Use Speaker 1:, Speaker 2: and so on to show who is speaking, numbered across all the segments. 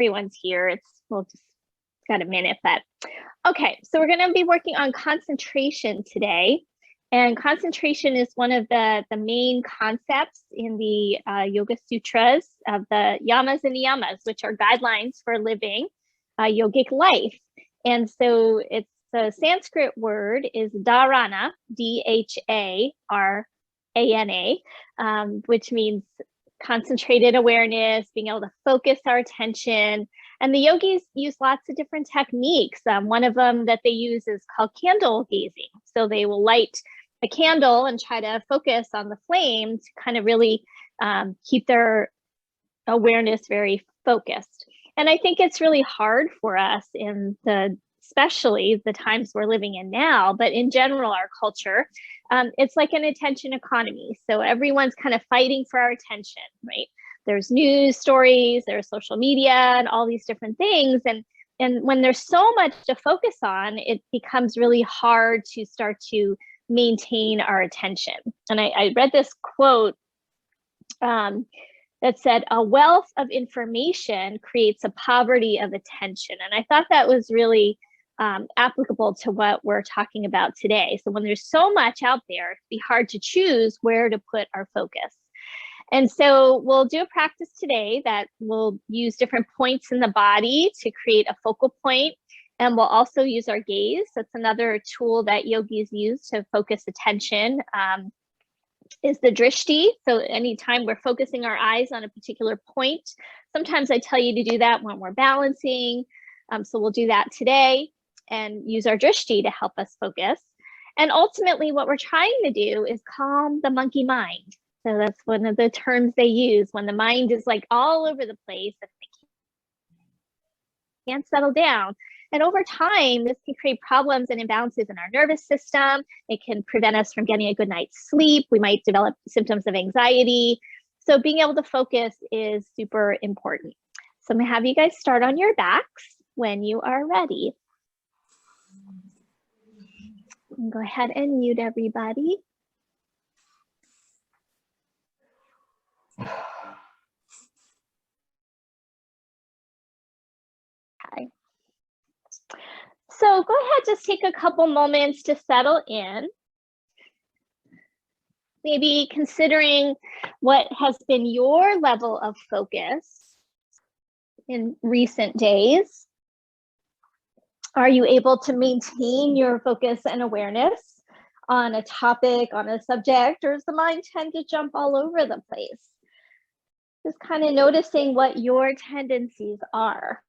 Speaker 1: everyone's here. We'll just got a minute, but okay. So we're going to be working on concentration today. And concentration is one of the main concepts in the Yoga Sutras of the yamas and niyamas, which are guidelines for living a yogic life. And so it's the Sanskrit word is Dharana, D-H-A-R-A-N-A, which means concentrated awareness, being able to focus our attention. And the yogis use lots of different techniques. One of them that they use is called candle gazing. So they will light a candle and try to focus on the flame to kind of really keep their awareness very focused. And I think it's really hard for us especially the times we're living in now, but in general, our culture, it's like an attention economy. So everyone's kind of fighting for our attention, right? There's news stories, there's social media and all these different things. And when there's so much to focus on, it becomes really hard to start to maintain our attention. And I read this quote that said, "A wealth of information creates a poverty of attention." And I thought that was really applicable to what we're talking about today. So when there's so much out there, it'd be hard to choose where to put our focus. And so we'll do a practice today that will use different points in the body to create a focal point. And we'll also use our gaze. That's another tool that yogis use to focus attention, is the drishti. So anytime we're focusing our eyes on a particular point, sometimes I tell you to do that when we're balancing. So we'll do that today and use our drishti to help us focus. And ultimately what we're trying to do is calm the monkey mind. So that's one of the terms they use when the mind is like all over the place and they can't settle down. And over time, this can create problems and imbalances in our nervous system. It can prevent us from getting a good night's sleep. We might develop symptoms of anxiety. So being able to focus is super important. So I'm gonna have you guys start on your backs when you are ready. Go ahead and mute everybody. Okay. So go ahead, just take a couple moments to settle in. Maybe considering what has been your level of focus in recent days. Are you able to maintain your focus and awareness on a topic, on a subject, or does the mind tend to jump all over the place? Just kind of noticing what your tendencies are.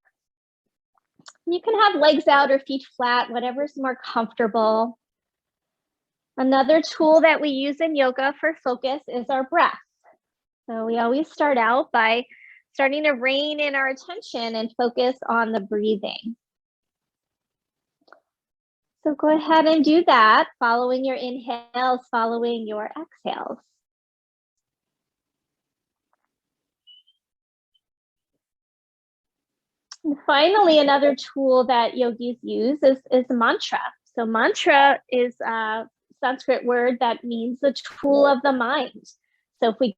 Speaker 1: You can have legs out or feet flat, whatever's more comfortable. Another tool that we use in yoga for focus is our breath. So we always start out by starting to rein in our attention and focus on the breathing. So go ahead and do that, following your inhales, following your exhales. And finally, another tool that yogis use is mantra. So mantra is a Sanskrit word that means the tool of the mind. So if we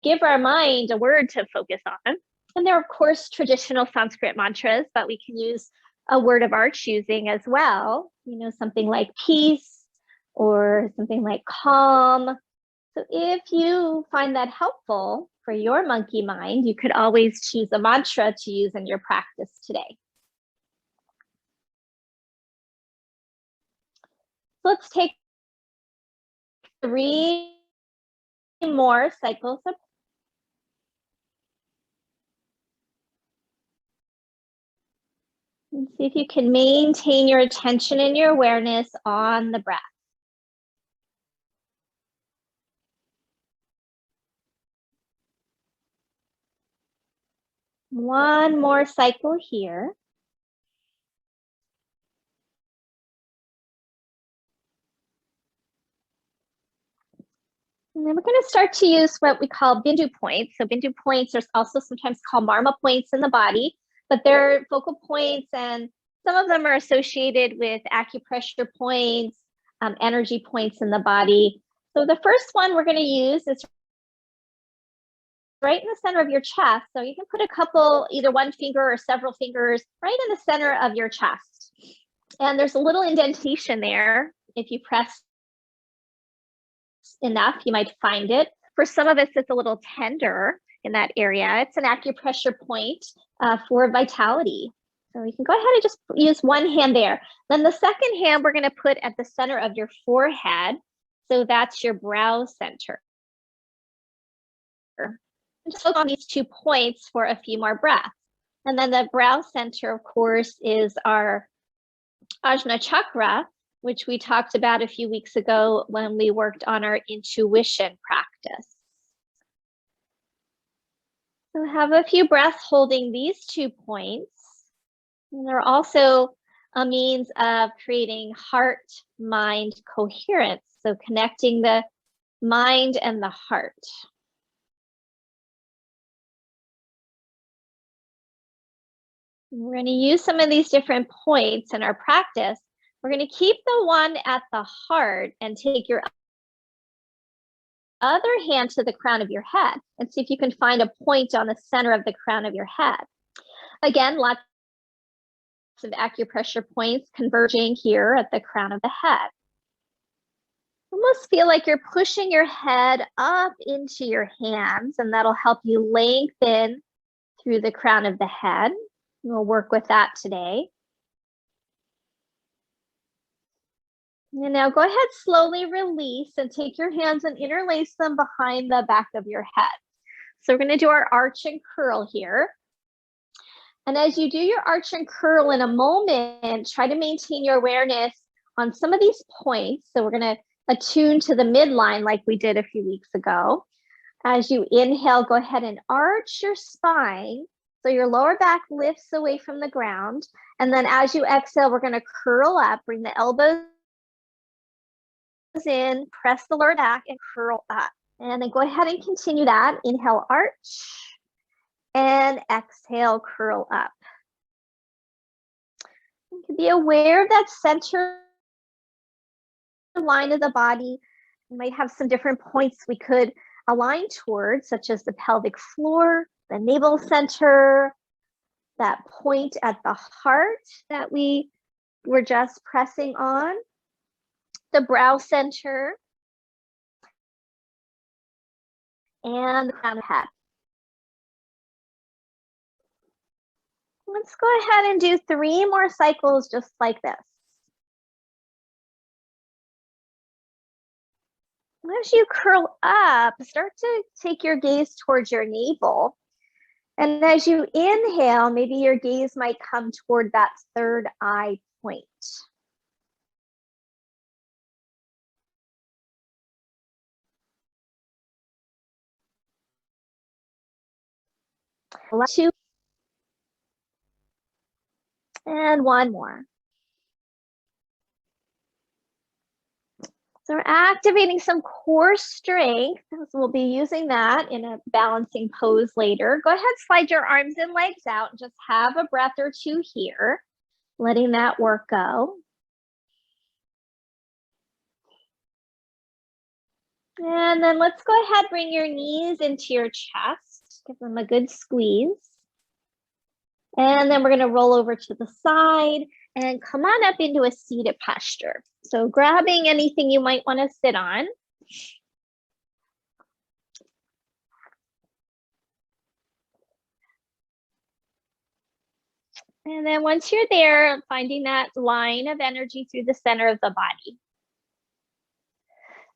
Speaker 1: give our mind a word to focus on, and there are of course traditional Sanskrit mantras, but we can use a word of our choosing as well, you know, something like peace or something like calm. So if you find that helpful for your monkey mind, you could always choose a mantra to use in your practice today. So let's take 3 more cycles of and see if you can maintain your attention and your awareness on the breath. One more cycle here. And then we're going to start to use what we call bindu points. So bindu points are also sometimes called marma points in the body, but they're focal points, and some of them are associated with acupressure points, energy points in the body. So the first one we're going to use is right in the center of your chest. So you can put a couple, either one finger or several fingers right in the center of your chest. And there's a little indentation there. If you press enough, you might find it. For some of us, it's a little tender in that area. It's an acupressure point for vitality. So you can go ahead and just use one hand there. Then the second hand we're going to put at the center of your forehead. So that's your brow center. Just focus on these 2 points for a few more breaths. And then the brow center, of course, is our Ajna chakra, which we talked about a few weeks ago when we worked on our intuition practice. So have a few breaths holding these 2 points. And they're also a means of creating heart-mind coherence, so connecting the mind and the heart. We're going to use some of these different points in our practice. We're going to keep the one at the heart and take your other hand to the crown of your head and see if you can find a point on the center of the crown of your head. Again, lots of acupressure points converging here at the crown of the head. Almost feel like you're pushing your head up into your hands, and that'll help you lengthen through the crown of the head. We'll work with that today. And now go ahead, slowly release and take your hands and interlace them behind the back of your head. So we're going to do our arch and curl here. And as you do your arch and curl in a moment, try to maintain your awareness on some of these points. So we're going to attune to the midline like we did a few weeks ago. As you inhale, go ahead and arch your spine. So your lower back lifts away from the ground. And then as you exhale, we're going to curl up, bring the elbows in, press the lower back and curl up. And then go ahead and continue that. Inhale, arch, and exhale, curl up. You can be aware of that center line of the body. You might have some different points we could align towards, such as the pelvic floor, the navel center, that point at the heart that we were just pressing on, the brow center, and the crown of the head. Let's go ahead and do 3 more cycles just like this. As you curl up, start to take your gaze towards your navel. And as you inhale, maybe your gaze might come toward that third eye point. Two. And one more. So we're activating some core strength. So we'll be using that in a balancing pose later. Go ahead, slide your arms and legs out and just have a breath or 2 here, letting that work go. And then let's go ahead, bring your knees into your chest, give them a good squeeze. And then we're going to roll over to the side and come on up into a seated posture. So grabbing anything you might want to sit on. And then once you're there, finding that line of energy through the center of the body.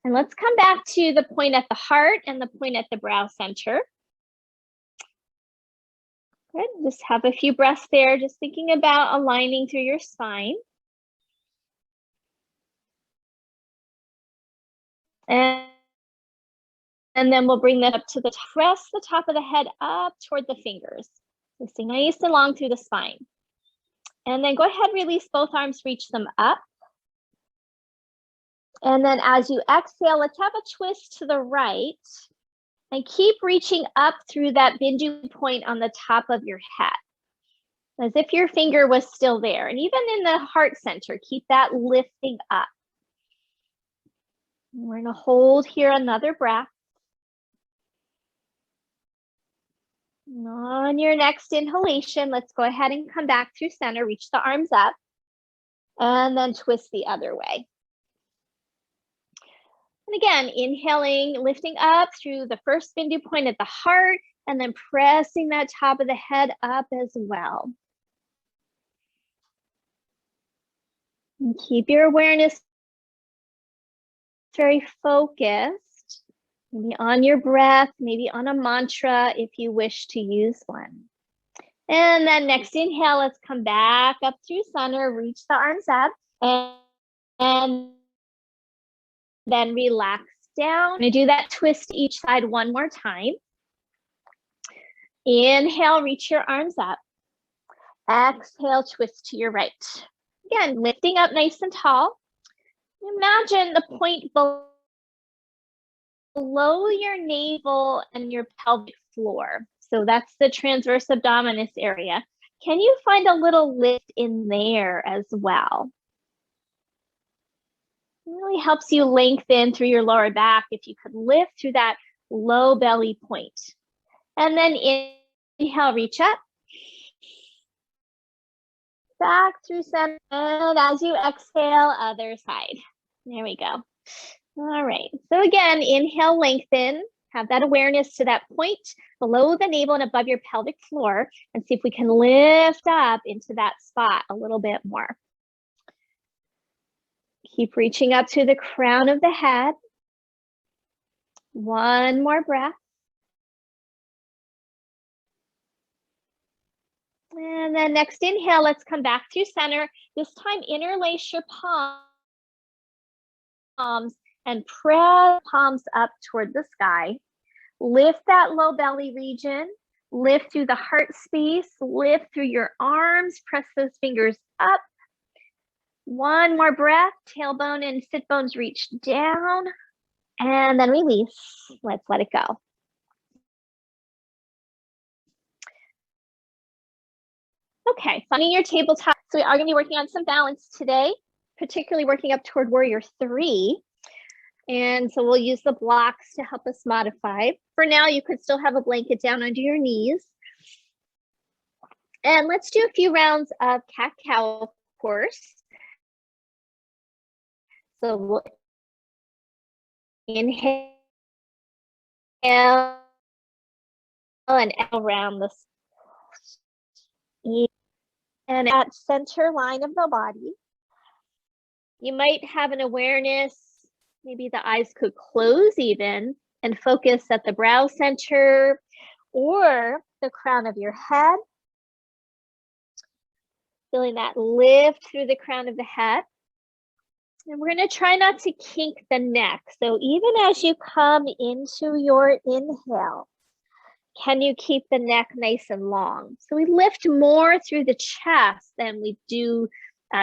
Speaker 1: And let's come back to the point at the heart and the point at the brow center. Good, just have a few breaths there, just thinking about aligning through your spine. And then we'll bring that up to the top. Press the top of the head up toward the fingers. So stay nice and long through the spine. And then go ahead, release both arms, reach them up. And then as you exhale, let's have a twist to the right. And keep reaching up through that Bindu point on the top of your head, as if your finger was still there. And even in the heart center, keep that lifting up. We're going to hold here another breath. On your next inhalation, let's go ahead and come back through center, reach the arms up, and then twist the other way. And again, inhaling, lifting up through the first Bindu point at the heart, and then pressing that top of the head up as well. And keep your awareness very focused, maybe on your breath, maybe on a mantra if you wish to use one. And then next inhale, let's come back up through center, reach the arms up, and then relax down. I'm gonna do that twist each side one more time. Inhale, reach your arms up. Exhale, twist to your right. Again, lifting up nice and tall. Imagine the point below your navel and your pelvic floor. So that's the transverse abdominis area. Can you find a little lift in there as well? It really helps you lengthen through your lower back if you could lift through that low belly point. And then inhale, reach up. Back through center. And as you exhale, other side. There we go. All right. So again, inhale, lengthen. Have that awareness to that point below the navel and above your pelvic floor, and see if we can lift up into that spot a little bit more. Keep reaching up to the crown of the head. One more breath. And then next inhale, let's come back through center. This time, interlace your palms and press palms up toward the sky. Lift that low belly region. Lift through the heart space. Lift through your arms. Press those fingers up. One more breath. Tailbone and sit bones reach down. And then release. Let's let it go. Okay, finding your tabletop. So we are going to be working on some balance today, particularly working up toward warrior 3. And so we'll use the blocks to help us modify. For now, you could still have a blanket down under your knees. And let's do a few rounds of cat-cow, of course. So we'll inhale and around the and at center line of the body. You might have an awareness, maybe the eyes could close even and focus at the brow center or the crown of your head. Feeling that lift through the crown of the head. And we're going to try not to kink the neck. So even as you come into your inhale, can you keep the neck nice and long? So we lift more through the chest than we do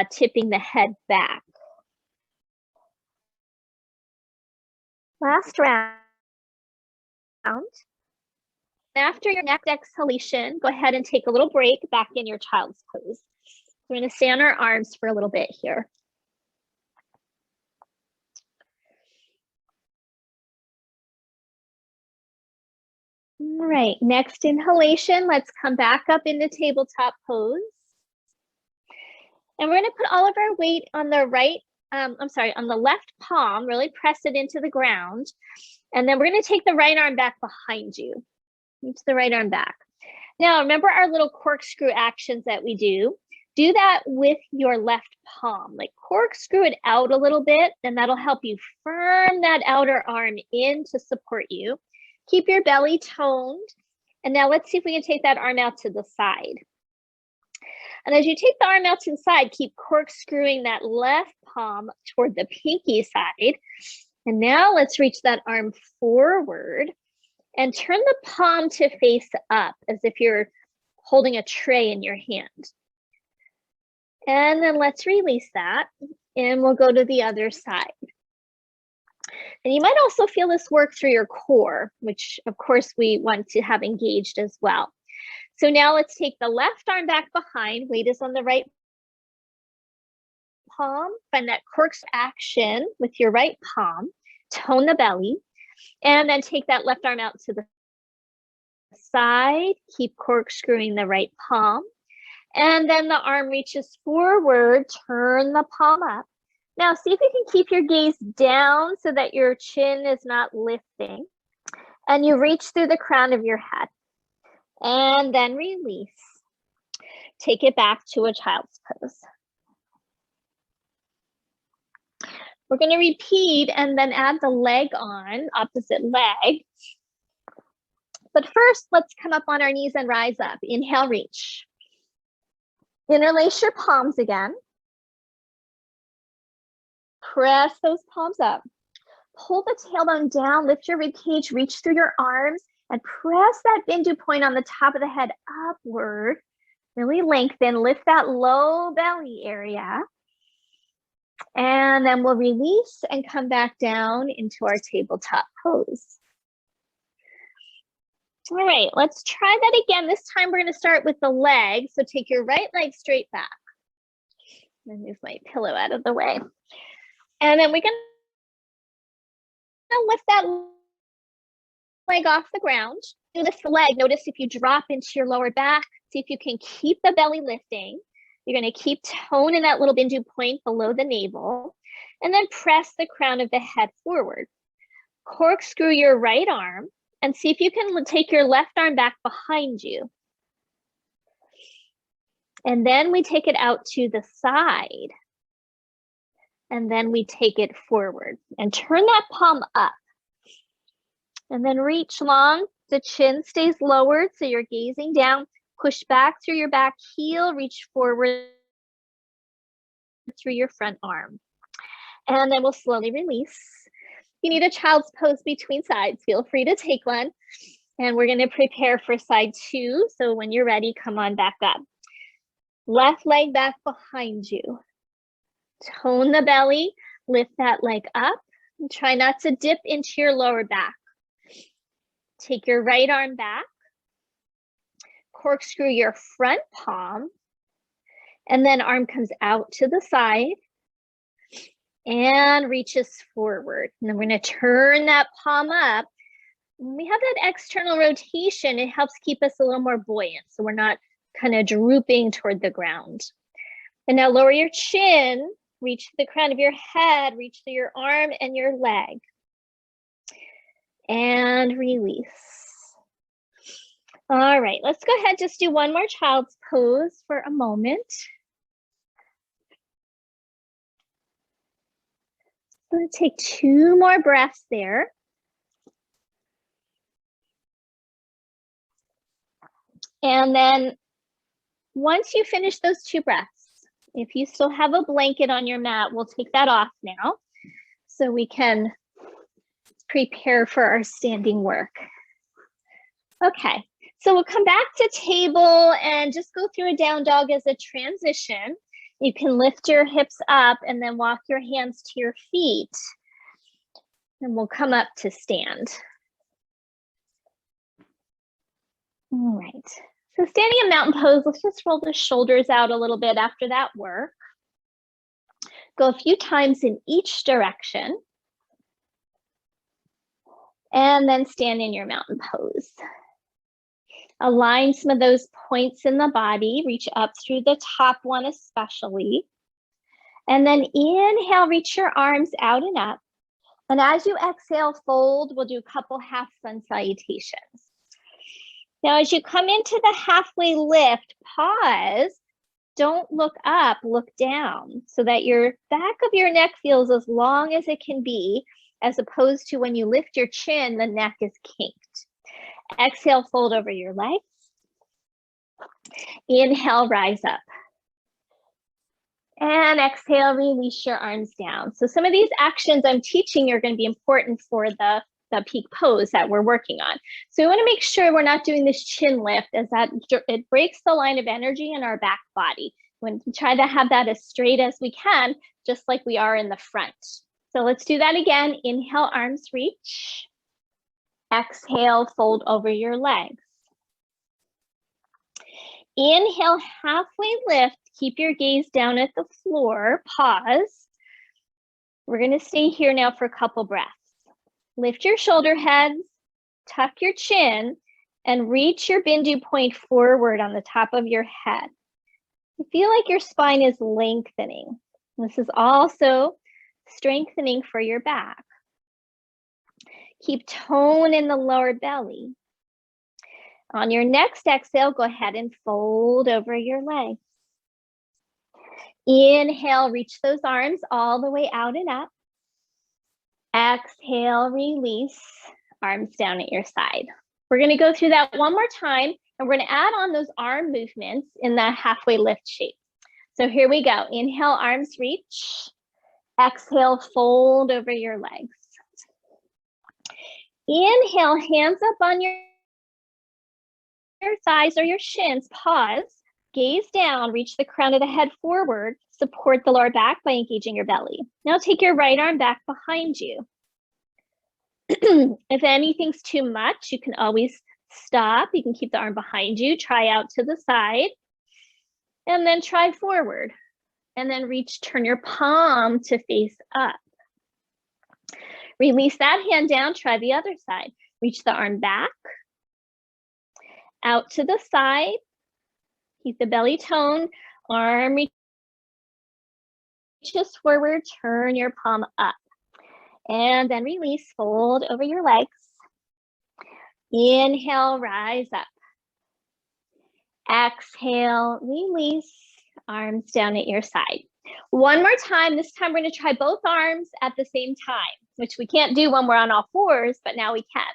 Speaker 1: tipping the head back. Last round. After your next exhalation, go ahead and take a little break back in your child's pose. We're going to stay on our arms for a little bit here. All right, next inhalation, let's come back up into tabletop pose. And we're going to put all of our weight on the on the left palm, really press it into the ground. And then we're going to take the right arm back behind you. Reach the right arm back. Now, remember our little corkscrew actions that we do? Do that with your left palm, like corkscrew it out a little bit, and that'll help you firm that outer arm in to support you. Keep your belly toned. And now let's see if we can take that arm out to the side. And as you take the arm out to the side, keep corkscrewing that left palm toward the pinky side. And now let's reach that arm forward and turn the palm to face up as if you're holding a tray in your hand. And then let's release that and we'll go to the other side. And you might also feel this work through your core, which of course we want to have engaged as well. So now let's take the left arm back behind, weight is on the right palm, find that corkscrew action with your right palm, tone the belly, and then take that left arm out to the side, keep corkscrewing the right palm. And then the arm reaches forward, turn the palm up. Now see if you can keep your gaze down so that your chin is not lifting. And you reach through the crown of your head. And then release. Take it back to a child's pose. We're going to repeat and then add the leg on, opposite leg. But first, let's come up on our knees and rise up. Inhale, reach. Interlace your palms again. Press those palms up. Pull the tailbone down, lift your rib cage, reach through your arms, and press that bindu point on the top of the head upward. Really lengthen, lift that low belly area. And then we'll release and come back down into our tabletop pose. All right, let's try that again. This time we're going to start with the leg. So take your right leg straight back. I'm going to move my pillow out of the way. And then we're going to lift that leg off the ground. Do this leg. Notice if you drop into your lower back, see if you can keep the belly lifting. You're going to keep tone in that little bindu point below the navel, and then press the crown of the head forward. Corkscrew your right arm and see if you can take your left arm back behind you. And then we take it out to the side. And then we take it forward and turn that palm up. And then reach long. The chin stays lowered, so you're gazing down. Push back through your back heel, reach forward through your front arm. And then we'll slowly release. If you need a child's pose between sides, feel free to take one. And we're going to prepare for side two. So when you're ready, come on back up. Left leg back behind you. Tone the belly, lift that leg up. And try not to dip into your lower back. Take your right arm back. Corkscrew your front palm, and then arm comes out to the side and reaches forward. And then we're going to turn that palm up. When we have that external rotation, it helps keep us a little more buoyant, so we're not kind of drooping toward the ground. And now lower your chin, reach the crown of your head, reach through your arm and your leg. And release. All right, let's go ahead, just do one more child's pose for a moment. I'm going to take 2 more breaths there. And then once you finish those 2 breaths, if you still have a blanket on your mat, we'll take that off now so we can prepare for our standing work. Okay. So we'll come back to table and just go through a down dog as a transition. You can lift your hips up and then walk your hands to your feet. And we'll come up to stand. All right. So standing in mountain pose, let's just roll the shoulders out a little bit after that work. Go a few times in each direction. And then stand in your mountain pose. Align some of those points in the body, reach up through the top one especially. And then inhale, reach your arms out and up. And as you exhale, fold, we'll do a couple half sun salutations. Now, as you come into the halfway lift, pause, don't look up, look down so that your back of your neck feels as long as it can be, as opposed to when you lift your chin, the neck is kinked. Exhale, fold over your legs. Inhale, rise up. And exhale, release your arms down. So some of these actions I'm teaching you are going to be important for the peak pose that we're working on. So we want to make sure we're not doing this chin lift, as that it breaks the line of energy in our back body. We try to have that as straight as we can, just like we are in the front. So let's do that again. Inhale, arms reach. Exhale, fold over your legs. Inhale, halfway lift. Keep your gaze down at the floor. Pause. We're going to stay here now for a couple breaths. Lift your shoulder heads, tuck your chin, And reach your Bindu point forward on the top of your head. You feel like your spine is lengthening. This is also strengthening for your back. Keep tone in the lower belly. On your next exhale, go ahead and fold over your legs. Inhale, reach those arms all the way out and up. Exhale, release, arms down at your side. We're going to go through that one more time, and we're going to add on those arm movements in that halfway lift shape. So here we go. Inhale, arms reach. Exhale, fold over your legs. Inhale, hands up on your thighs or your shins. Pause. Gaze down, reach the crown of the head forward. Support the lower back by engaging your belly. Now take your right arm back behind you. If anything's too much, you can always stop. You can keep the arm behind you, try out to the side, and then try forward. And then reach, turn your palm to face up. Release that hand down, try the other side. Reach the arm back, out to the side. Keep the belly toned, arm reaches forward, turn your palm up. And then release, fold over your legs. Inhale, rise up. Exhale, release, arms down at your side. One more time. This time we're going to try both arms at the same time, which we can't do when we're on all fours, but now we can.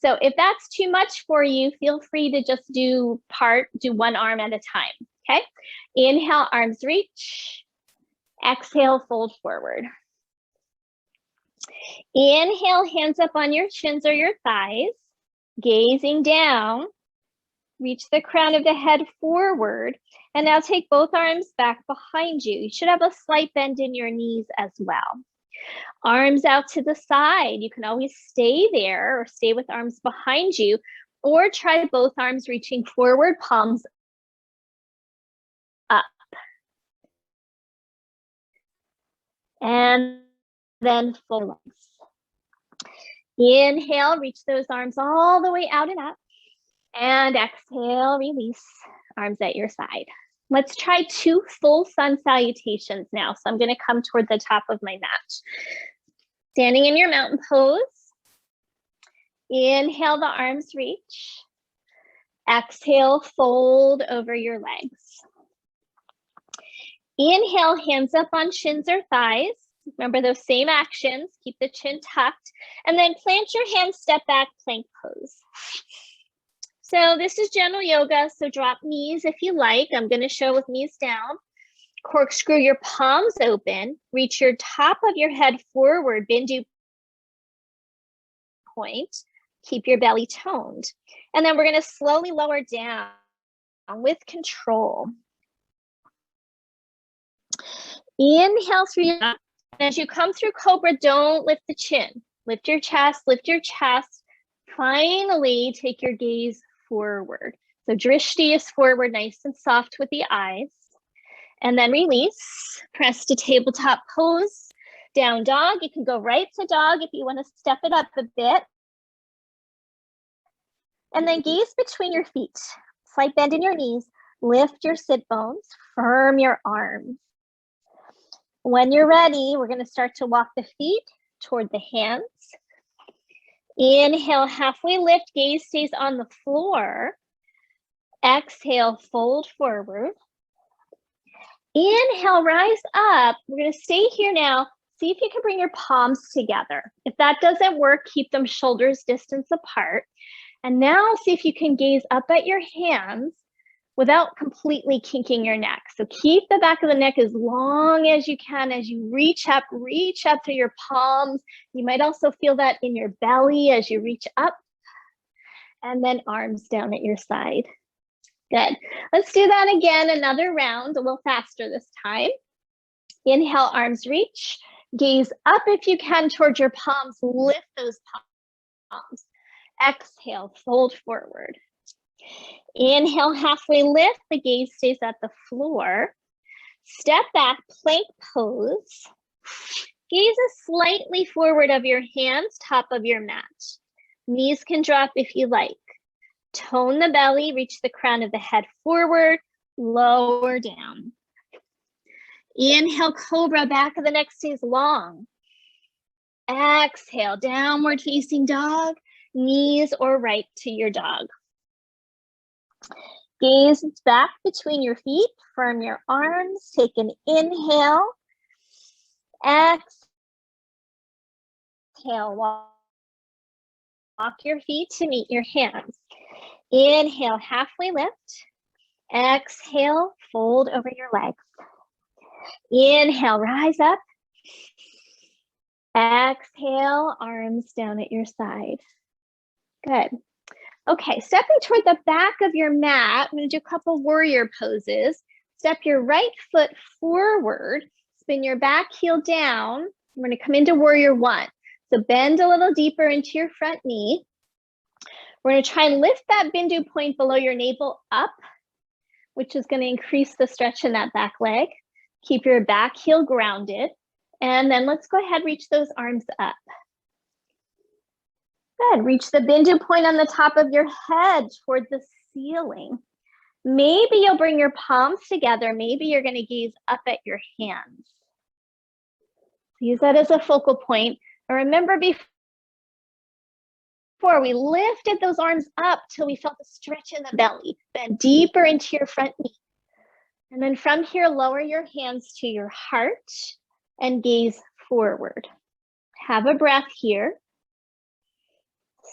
Speaker 1: So if that's too much for you, feel free to just do one arm at a time, okay? Inhale, arms reach. Exhale, fold forward. Inhale, hands up on your shins or your thighs, gazing down. Reach the crown of the head forward. And now take both arms back behind you. You should have a slight bend in your knees as well. Arms out to the side. You can always stay there or stay with arms behind you, or try both arms reaching forward, palms up. And then full legs. Inhale, reach those arms all the way out and up. And exhale, release, arms at your side. Let's try 2 full sun salutations now. So I'm going to come toward the top of my mat. Standing in your mountain pose. Inhale, the arms reach. Exhale, fold over your legs. Inhale, hands up on shins or thighs. Remember those same actions. Keep the chin tucked. And then plant your hands, step back, plank pose. So this is gentle yoga, so drop knees if you like. I'm going to show with knees down. Corkscrew your palms open. Reach your top of your head forward, Bindu point. Keep your belly toned. And then we're going to slowly lower down with control. Inhale through your mouth. As you come through Cobra, don't lift the chin. Lift your chest, lift your chest. Finally, take your gaze forward. So drishti is forward, nice and soft with the eyes. And then release, press to tabletop pose, down dog. You can go right to dog if you want to step it up a bit. And then gaze between your feet, slight bend in your knees, lift your sit bones, firm your arms. When you're ready, we're going to start to walk the feet toward the hands. Inhale, halfway lift, gaze stays on the floor. Exhale, fold forward. Inhale, rise up. We're going to stay here now. See if you can bring your palms together. If that doesn't work, keep them shoulders distance apart. And now see if you can gaze up at your hands without completely kinking your neck. So keep the back of the neck as long as you can as you reach up through your palms. You might also feel that in your belly as you reach up. And then arms down at your side. Good. Let's do that again, another round, a little faster this time. Inhale, arms reach. Gaze up if you can towards your palms. Lift those palms. Exhale, fold forward. Inhale, halfway lift. The gaze stays at the floor. Step back, plank pose. Gaze is slightly forward of your hands, top of your mat. Knees can drop if you like. Tone the belly, reach the crown of the head forward, lower down. Inhale, cobra, back of the neck stays long. Exhale, downward facing dog, knees or right to your dog. Gaze back between your feet, firm your arms, take an inhale. Exhale, walk your feet to meet your hands. Inhale, halfway lift. Exhale, fold over your legs. Inhale, rise up. Exhale, arms down at your side. Good. Okay, stepping toward the back of your mat, I'm going to do a couple warrior poses. Step your right foot forward, spin your back heel down. We're going to come into warrior one. So bend a little deeper into your front knee. We're going to try and lift that bindu point below your navel up, which is going to increase the stretch in that back leg. Keep your back heel grounded. And then let's go ahead, reach those arms up. Good, reach the bindu point on the top of your head toward the ceiling. Maybe you'll bring your palms together. Maybe you're going to gaze up at your hands. Use that as a focal point. And remember, before we lifted those arms up till we felt the stretch in the belly. Bend deeper into your front knee. And then from here, lower your hands to your heart and gaze forward. Have a breath here.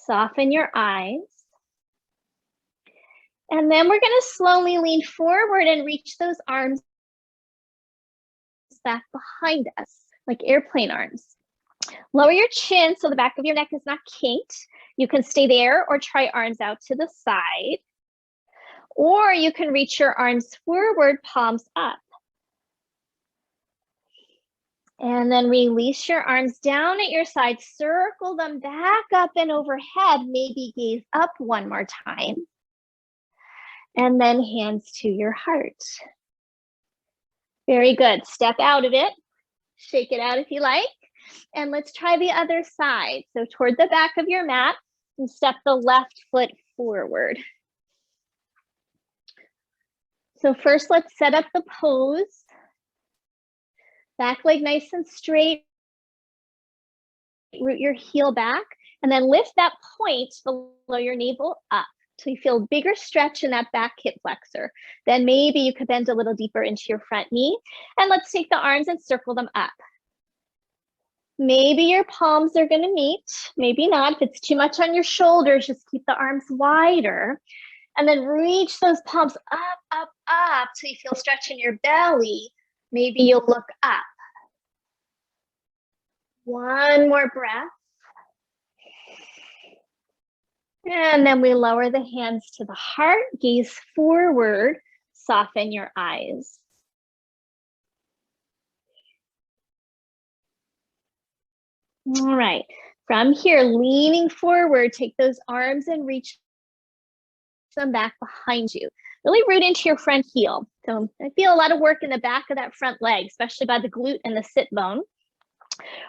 Speaker 1: Soften your eyes. And then we're going to slowly lean forward and reach those arms back behind us, like airplane arms. Lower your chin so the back of your neck is not kinked. You can stay there or try arms out to the side. Or you can reach your arms forward, palms up. And then release your arms down at your side. Circle them back up and overhead. Maybe gaze up one more time. And then hands to your heart. Very good. Step out of it. Shake it out if you like. And let's try the other side. So toward the back of your mat and step the left foot forward. So first, let's set up the pose. Back leg nice and straight. Root your heel back. And then lift that point below your navel up. So you feel a bigger stretch in that back hip flexor. Then maybe you could bend a little deeper into your front knee. And let's take the arms and circle them up. Maybe your palms are going to meet. Maybe not. If it's too much on your shoulders, just keep the arms wider. And then reach those palms up, up, up till you feel stretch in your belly. Maybe you'll look up. One more breath. And then we lower the hands to the heart, gaze forward, soften your eyes. All right, from here, leaning forward, take those arms and reach them back behind you. Really root into your front heel. So I feel a lot of work in the back of that front leg, especially by the glute and the sit bone.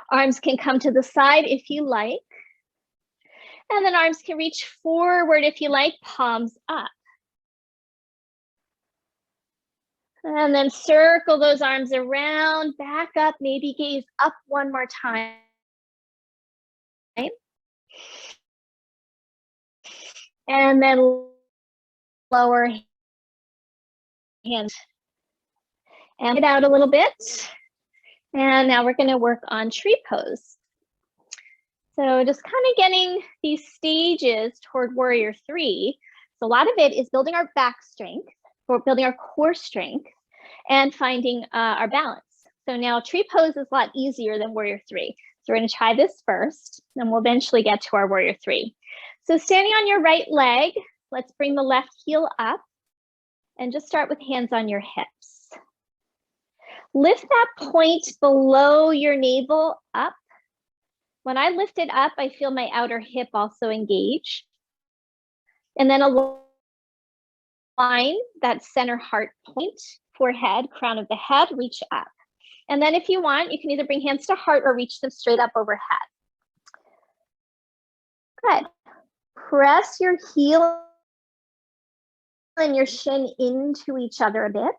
Speaker 1: Arms can come to the side if you like. And then arms can reach forward if you like, palms up. And then circle those arms around, back up, maybe gaze up one more time. And then lower hands. And get out a little bit. And now we're going to work on tree pose. So just kind of getting these stages toward warrior three. So a lot of it is building our back strength, or building our core strength, and finding our balance. So now tree pose is a lot easier than warrior three. So we're going to try this first, and we'll eventually get to our warrior three. So standing on your right leg, let's bring the left heel up and just start with hands on your hips. Lift that point below your navel up. When I lift it up, I feel my outer hip also engage. And then align that center heart point, forehead, crown of the head, reach up. And then if you want, you can either bring hands to heart or reach them straight up overhead. Good. Press your heel and your shin into each other a bit.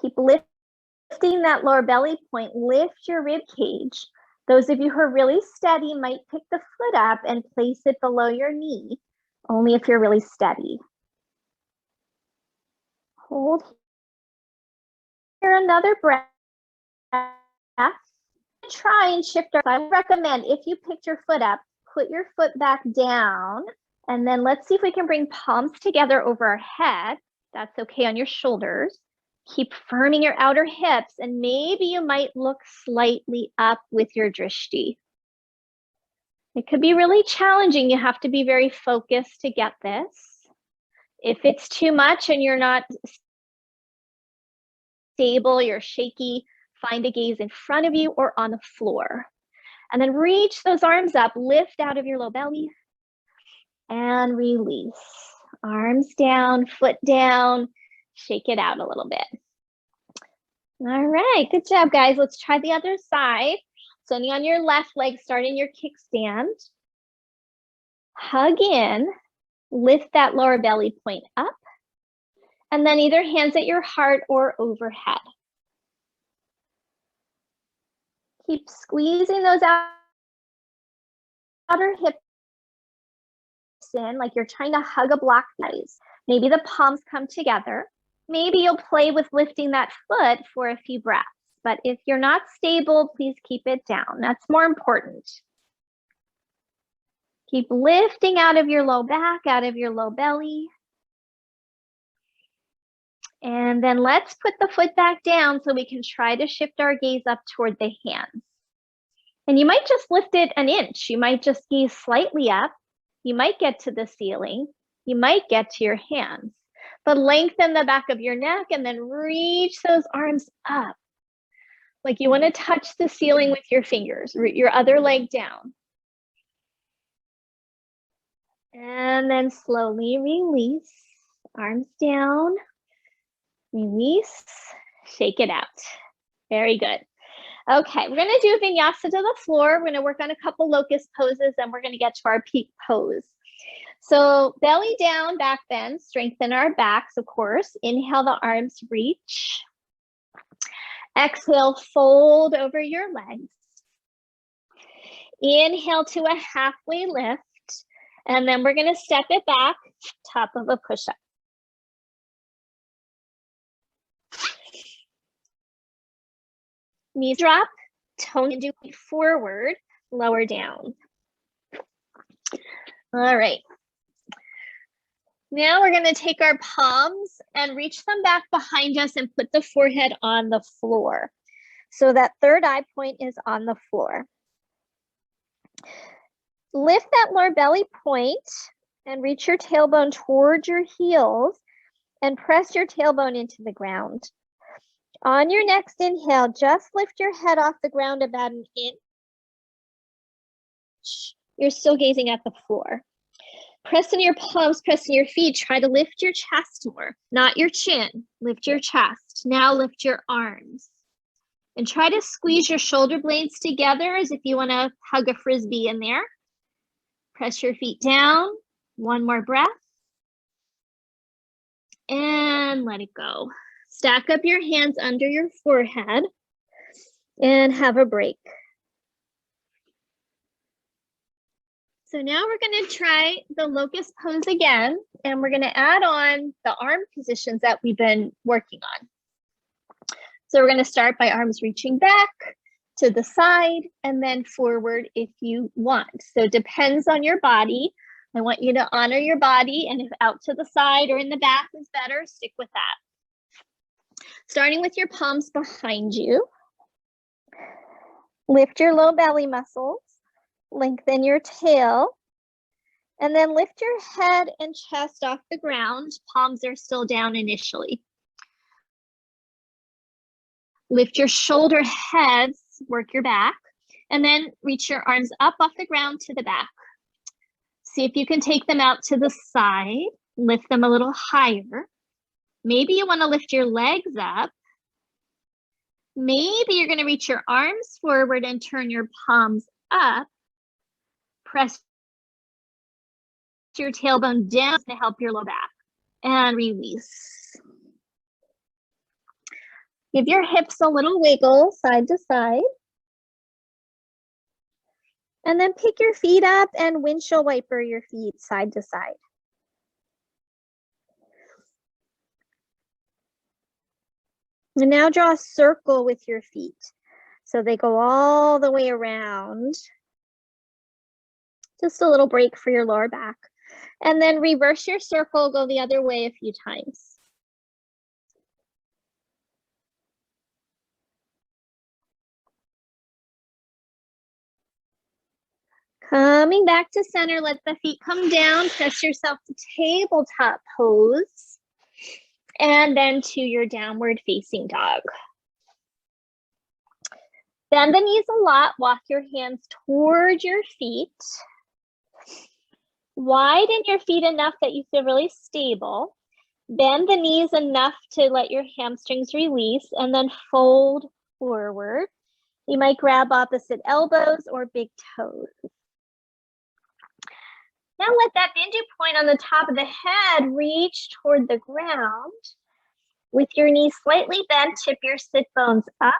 Speaker 1: Keep lifting that lower belly point. Lift your rib cage. Those of you who are really steady might pick the foot up and place it below your knee, only if you're really steady. Hold here, another breath. Try and shift our, I recommend if you picked your foot up, put your foot back down, and then let's see if we can bring palms together over our head. That's okay on your shoulders. Keep firming your outer hips, and maybe you might look slightly up with your drishti. It could be really challenging. You have to be very focused to get this. If it's too much and you're not stable, you're shaky, find a gaze in front of you or on the floor. And then reach those arms up, lift out of your low belly, and release. Arms down, foot down, shake it out a little bit. All right, good job, guys. Let's try the other side. Standing on your left leg, starting your kickstand. Hug in, lift that lower belly point up, and then either hands at your heart or overhead. Keep squeezing those outer hips in like you're trying to hug a block nice. Maybe the palms come together. Maybe you'll play with lifting that foot for a few breaths. But if you're not stable, please keep it down. That's more important. Keep lifting out of your low back, out of your low belly. And then let's put the foot back down so we can try to shift our gaze up toward the hands. And you might just lift it an inch. You might just gaze slightly up. You might get to the ceiling. You might get to your hands. But lengthen the back of your neck and then reach those arms up. Like you want to touch the ceiling with your fingers, your other leg down. And then slowly release. Arms down. Release. Shake it out. Very good. Okay, we're going to do vinyasa to the floor. We're going to work on a couple locust poses, and we're going to get to our peak pose. So belly down, back bend, strengthen our backs, of course. Inhale, the arms reach. Exhale, fold over your legs. Inhale to a halfway lift, and then we're going to step it back, top of a push-up. Knees drop, toe into forward, lower down. All right. Now we're going to take our palms and reach them back behind us and put the forehead on the floor. So that third eye point is on the floor. Lift that lower belly point and reach your tailbone towards your heels and press your tailbone into the ground. On your next inhale, just lift your head off the ground about an inch. You're still gazing at the floor. Press in your palms, press in your feet. Try to lift your chest more, not your chin. Lift your chest. Now lift your arms. And try to squeeze your shoulder blades together as if you want to hug a frisbee in there. Press your feet down. One more breath. And let it go. Stack up your hands under your forehead and have a break. So now we're going to try the locust pose again, and we're going to add on the arm positions that we've been working on. So we're going to start by arms reaching back to the side and then forward if you want. So it depends on your body. I want you to honor your body, and if out to the side or in the back is better, stick with that. Starting with your palms behind you. Lift your low belly muscles. Lengthen your tail. And then lift your head and chest off the ground. Palms are still down initially. Lift your shoulder heads, work your back, and then reach your arms up off the ground to the back. See if you can take them out to the side. Lift them a little higher. Maybe you want to lift your legs up. Maybe you're going to reach your arms forward and turn your palms up. Press your tailbone down to help your low back. And release. Give your hips a little wiggle side to side. And then pick your feet up and windshield wiper your feet side to side. And now draw a circle with your feet. So they go all the way around. Just a little break for your lower back. And then reverse your circle, go the other way a few times. Coming back to center, let the feet come down, press yourself to tabletop pose, and then to your downward facing dog. Bend the knees a lot, walk your hands toward your feet. Widen your feet enough that you feel really stable. Bend the knees enough to let your hamstrings release, and then fold forward. You might grab opposite elbows or big toes. Now let that Bindu point on the top of the head reach toward the ground. With your knees slightly bent, tip your sit bones up.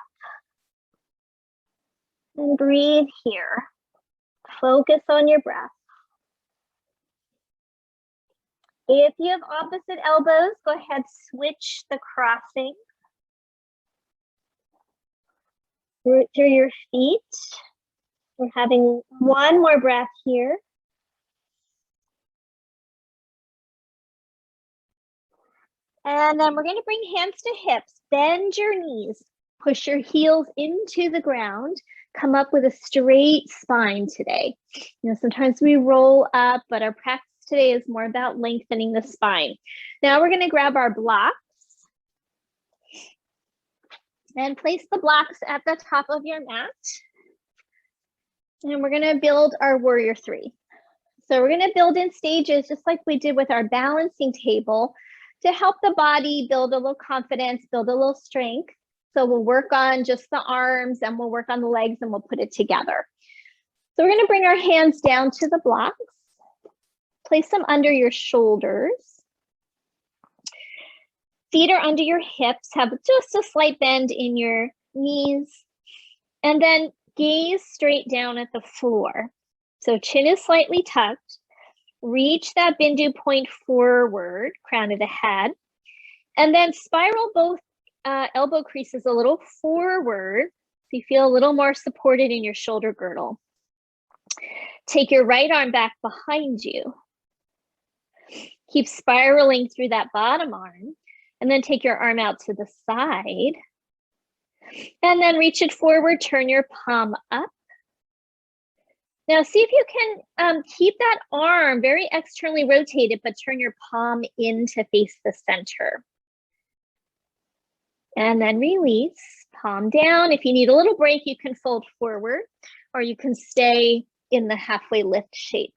Speaker 1: And breathe here. Focus on your breath. If you have opposite elbows, go ahead, switch the crossing. Root through your feet. We're having one more breath here. And then we're going to bring hands to hips. Bend your knees. Push your heels into the ground. Come up with a straight spine today. You know, sometimes we roll up, but our practice today is more about lengthening the spine. Now we're going to grab our blocks and place the blocks at the top of your mat. And we're going to build our warrior three. So we're going to build in stages just like we did with our balancing table to help the body build a little confidence, build a little strength. So we'll work on just the arms and we'll work on the legs and we'll put it together. So we're going to bring our hands down to the blocks. Place them under your shoulders. Feet are under your hips. Have just a slight bend in your knees. And then gaze straight down at the floor. So chin is slightly tucked. Reach that Bindu point forward, crown of the head. And then spiral both elbow creases a little forward so you feel a little more supported in your shoulder girdle. Take your right arm back behind you. Keep spiraling through that bottom arm. And then take your arm out to the side. And then reach it forward, turn your palm up. Now see if you can keep that arm very externally rotated, but turn your palm in to face the center. And then release, palm down. If you need a little break, you can fold forward or you can stay in the halfway lift shape.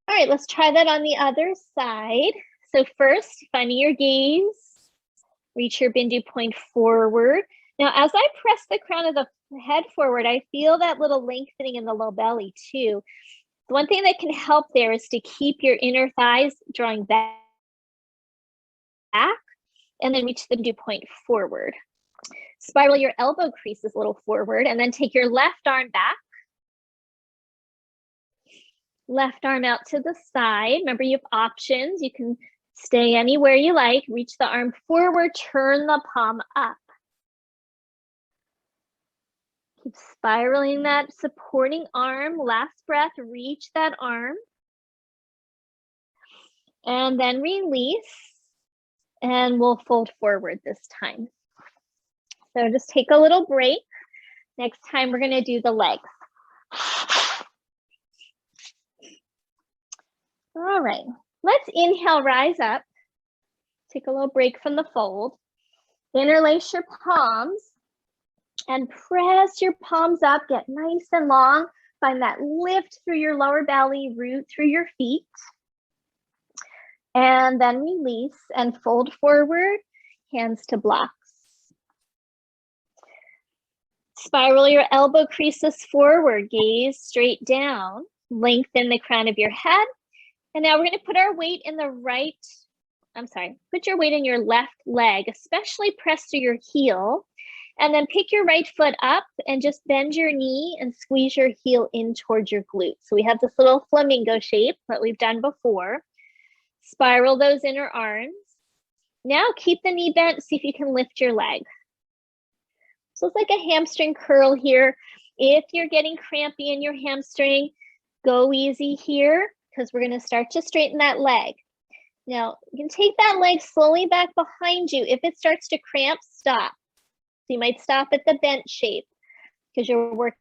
Speaker 1: All right, let's try that on the other side. So first, finding your gaze, reach your Bindu point forward. Now, as I press the crown of the head forward, I feel that little lengthening in the low belly too. The one thing that can help there is to keep your inner thighs drawing back and then reach the Bindu point forward. Spiral your elbow creases a little forward and then take your left arm back. Left arm out to the side. Remember, you have options. You can stay anywhere you like. Reach the arm forward, turn the palm up. Keep spiraling that supporting arm. Last breath, reach that arm. And then release. And we'll fold forward this time. So just take a little break. Next time we're going to do the legs. All right, let's inhale, rise up. Take a little break from the fold. Interlace your palms and press your palms up. Get nice and long. Find that lift through your lower belly, root through your feet. And then release and fold forward, hands to blocks. Spiral your elbow creases forward, gaze straight down. Lengthen the crown of your head. And now we're going to put our weight in the right, put your weight in your left leg, especially press through your heel. And then pick your right foot up and just bend your knee and squeeze your heel in towards your glute. So we have this little flamingo shape that we've done before. Spiral those inner arms. Now keep the knee bent, see if you can lift your leg. So it's like a hamstring curl here. If you're getting crampy in your hamstring, go easy here because we're going to start to straighten that leg. Now, you can take that leg slowly back behind you. If it starts to cramp, stop. So you might stop at the bent shape because you're working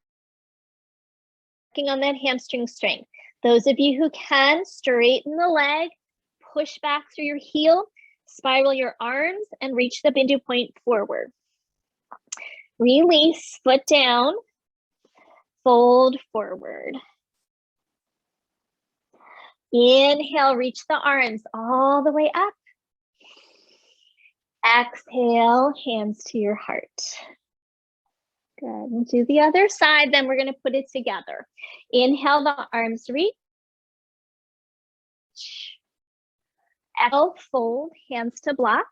Speaker 1: on that hamstring strength. Those of you who can, straighten the leg, push back through your heel, spiral your arms, and reach the Bindu point forward. Release, foot down, fold forward. Inhale, reach the arms all the way up. Exhale, hands to your heart. Good, and do the other side, then we're gonna put it together. Inhale, the arms reach. Exhale, fold, hands to blocks.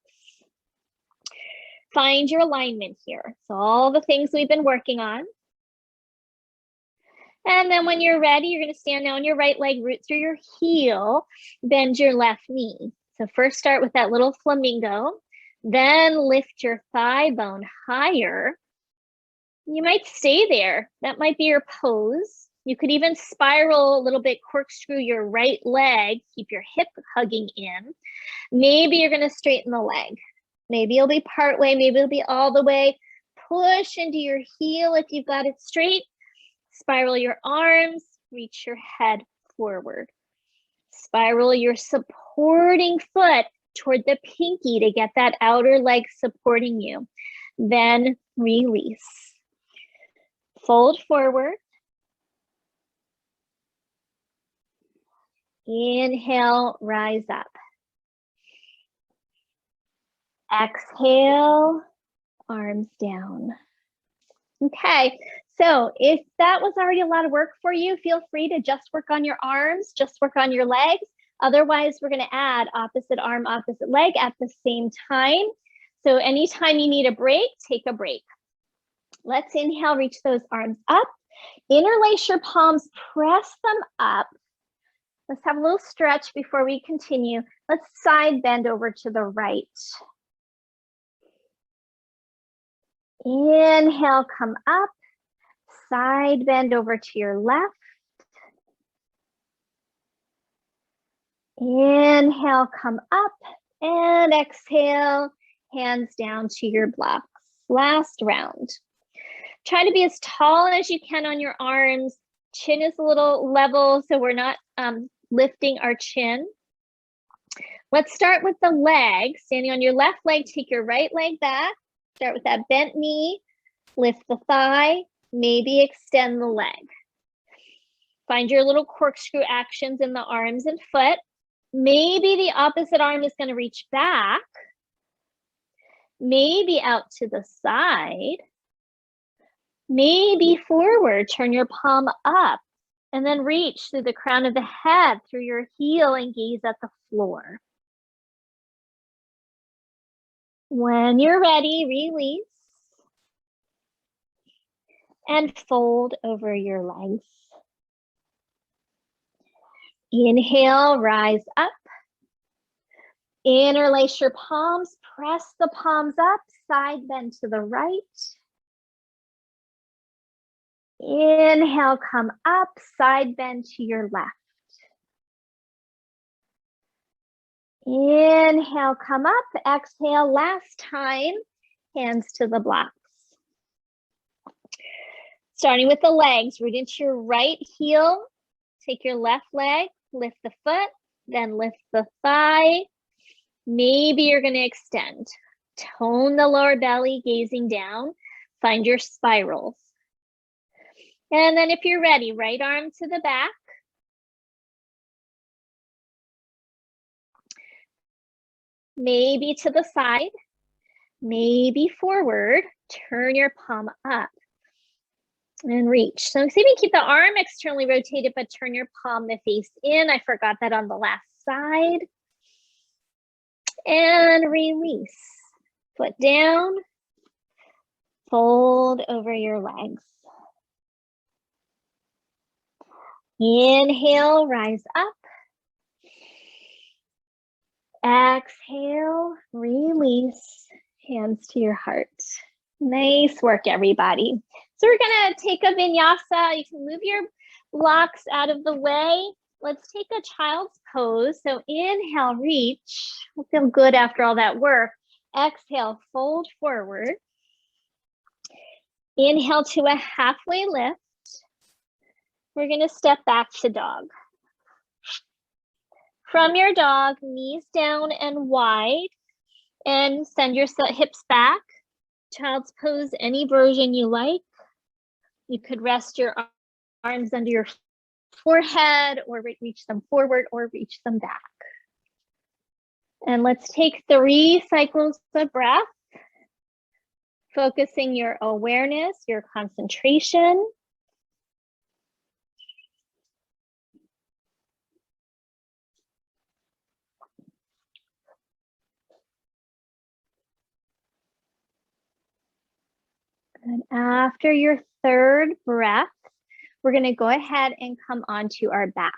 Speaker 1: Find your alignment here. So all the things we've been working on. And then when you're ready, you're gonna stand now on your right leg, root through your heel, bend your left knee. So first start with that little flamingo, then lift your thigh bone higher. You might stay there. That might be your pose. You could even spiral a little bit, corkscrew your right leg, keep your hip hugging in. Maybe you're gonna straighten the leg. Maybe it'll be part way, maybe it'll be all the way. Push into your heel if you've got it straight. Spiral your arms, reach your head forward. Spiral your supporting foot toward the pinky to get that outer leg supporting you. Then release. Fold forward. Inhale, rise up. Exhale, arms down. Okay, so if that was already a lot of work for you, feel free to just work on your arms, just work on your legs. Otherwise, we're gonna add opposite arm, opposite leg at the same time. So anytime you need a break, take a break. Let's inhale, reach those arms up. Interlace your palms, press them up. Let's have a little stretch before we continue. Let's side bend over to the right. Inhale, come up. Side bend over to your left. Inhale, come up. And exhale, hands down to your blocks. Last round. Try to be as tall as you can on your arms. Chin is a little level, so we're not lifting our chin. Let's start with the leg. Standing on your left leg, take your right leg back. Start with that bent knee, lift the thigh, maybe extend the leg. Find your little corkscrew actions in the arms and foot. Maybe the opposite arm is going to reach back, maybe out to the side, maybe forward, turn your palm up, and then reach through the crown of the head, through your heel, and gaze at the floor. When you're ready, release and fold over your legs. Inhale, rise up. Interlace your palms, press the palms up, side bend to the right. Inhale, come up, side bend to your left. Inhale, come up, exhale, last time, hands to the blocks. Starting with the legs, root into your right heel, take your left leg, lift the foot, then lift the thigh. Maybe you're gonna extend. Tone the lower belly, gazing down, find your spirals. And then if you're ready, right arm to the back. Maybe to the side, maybe forward, turn your palm up. And reach. So see if you keep the arm externally rotated, but turn your palm to face in. I forgot that on the last side. And release. Foot down. Fold over your legs. Inhale, rise up. Exhale, release. Hands to your heart. Nice work, everybody. So we're gonna take a vinyasa. You can move your blocks out of the way. Let's take a child's pose. So inhale, reach. We'll feel good after all that work. Exhale, fold forward. Inhale to a halfway lift. We're gonna step back to dog. From your dog, knees down and wide, and send your hips back. Child's pose, any version you like. You could rest your arms under your forehead, or reach them forward, or reach them back. And let's take 3 cycles of breath, focusing your awareness, your concentration. And after your 3rd breath, we're going to go ahead and come onto our backs.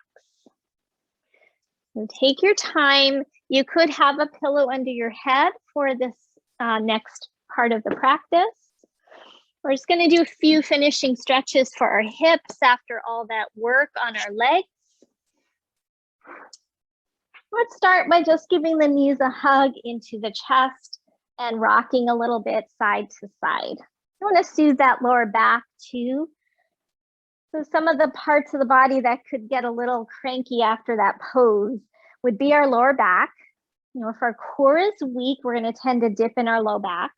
Speaker 1: So take your time. You could have a pillow under your head for this next part of the practice. We're just going to do a few finishing stretches for our hips after all that work on our legs. Let's start by just giving the knees a hug into the chest and rocking a little bit side to side. I want to soothe that lower back too. So some of the parts of the body that could get a little cranky after that pose would be our lower back. You know, if our core is weak, we're going to tend to dip in our low back.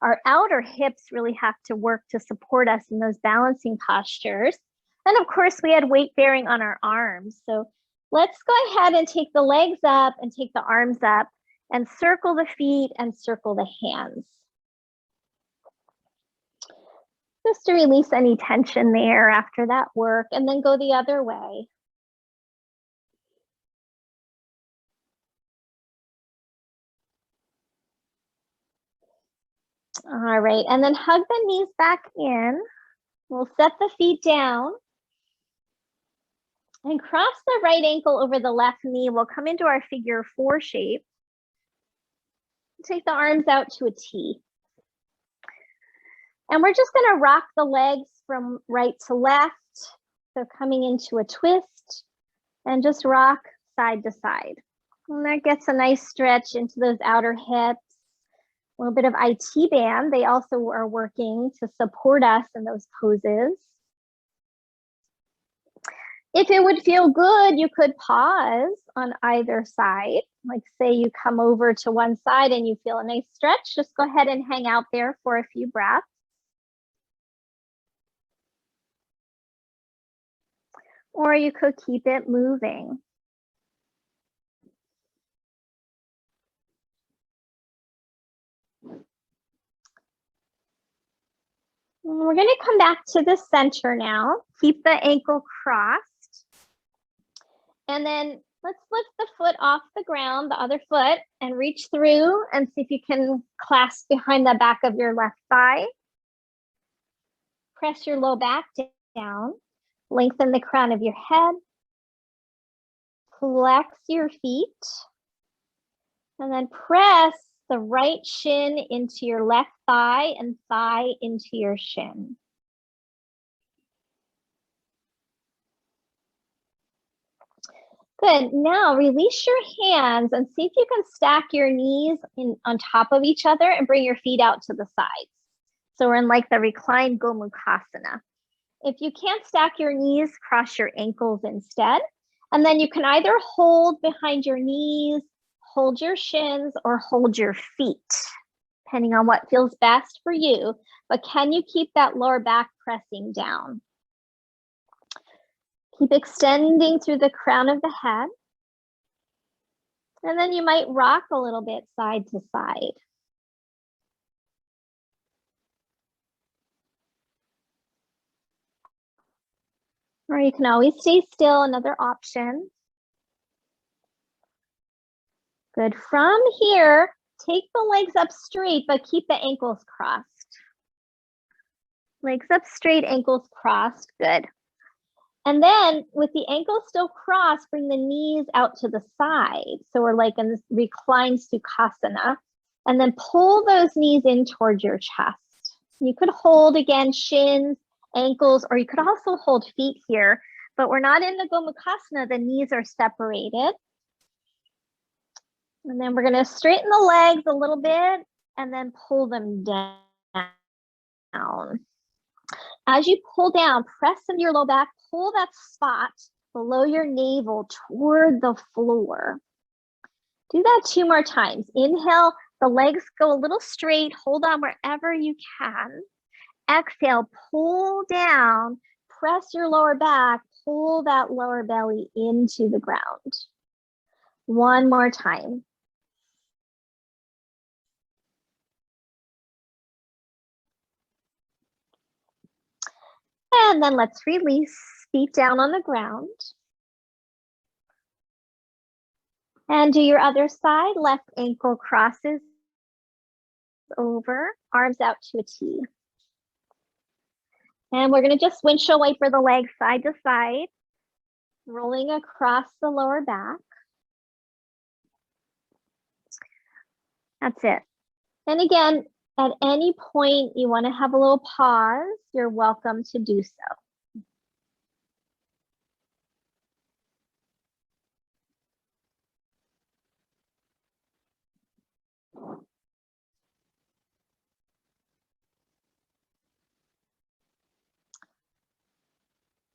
Speaker 1: Our outer hips really have to work to support us in those balancing postures. And of course, we had weight bearing on our arms. So let's go ahead and take the legs up and take the arms up and circle the feet and circle the hands. Just to release any tension there after that work, and then go the other way. All right, and then hug the knees back in. We'll set the feet down and cross the right ankle over the left knee. We'll come into our figure 4 shape. Take the arms out to a T. And we're just going to rock the legs from right to left. So coming into a twist and just rock side to side. And that gets a nice stretch into those outer hips. A little bit of IT band. They also are working to support us in those poses. If it would feel good, you could pause on either side. Like say you come over to one side and you feel a nice stretch, just go ahead and hang out there for a few breaths. Or you could keep it moving. We're going to come back to the center now. Keep the ankle crossed. And then let's lift the foot off the ground, the other foot, and reach through and see if you can clasp behind the back of your left thigh. Press your low back down. Lengthen the crown of your head. Flex your feet. And then press the right shin into your left thigh and thigh into your shin. Good. Now release your hands and see if you can stack your knees on top of each other and bring your feet out to the sides. So we're in like the reclined Gomukhasana. If you can't stack your knees, cross your ankles instead. And then you can either hold behind your knees, hold your shins, or hold your feet, depending on what feels best for you. But can you keep that lower back pressing down? Keep extending through the crown of the head. And then you might rock a little bit side to side. Or you can always stay still, another option. Good. From here, take the legs up straight, but keep the ankles crossed. Legs up straight, ankles crossed. Good. And then with the ankles still crossed, bring the knees out to the side. So we're like in this reclined Sukhasana. And then pull those knees in towards your chest. You could hold again, shins, ankles, or you could also hold feet here. But we're not in the Gomukhasana, the knees are separated. And then we're going to straighten the legs a little bit and then pull them down. As you pull down, press into your low back, pull that spot below your navel toward the floor. Do that 2 more times. Inhale, the legs go a little straight, hold on wherever you can. Exhale, pull down, press your lower back, pull that lower belly into the ground. 1 more time. And then let's release, feet down on the ground. And do your other side, left ankle crosses over, arms out to a T. And we're going to just windshield wiper the legs side to side, rolling across the lower back. That's it. And again, at any point you want to have a little pause, you're welcome to do so.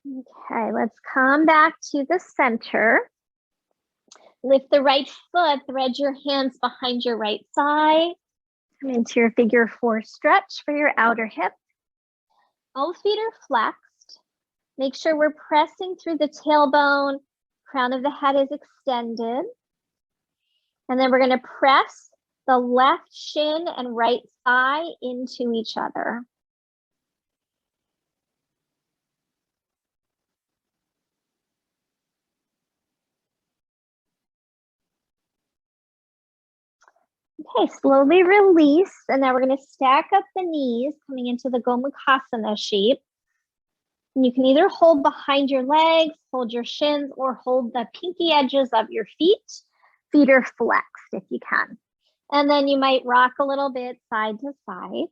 Speaker 1: Okay, let's come back to the center. Lift the right foot, thread your hands behind your right thigh. Come into your figure 4 stretch for your outer hip. Both feet are flexed. Make sure we're pressing through the tailbone. Crown of the head is extended. And then we're going to press the left shin and right thigh into each other. Okay, slowly release. And now we're going to stack up the knees coming into the Gomukhasana shape. And you can either hold behind your legs, hold your shins, or hold the pinky edges of your feet. Feet are flexed if you can. And then you might rock a little bit side to side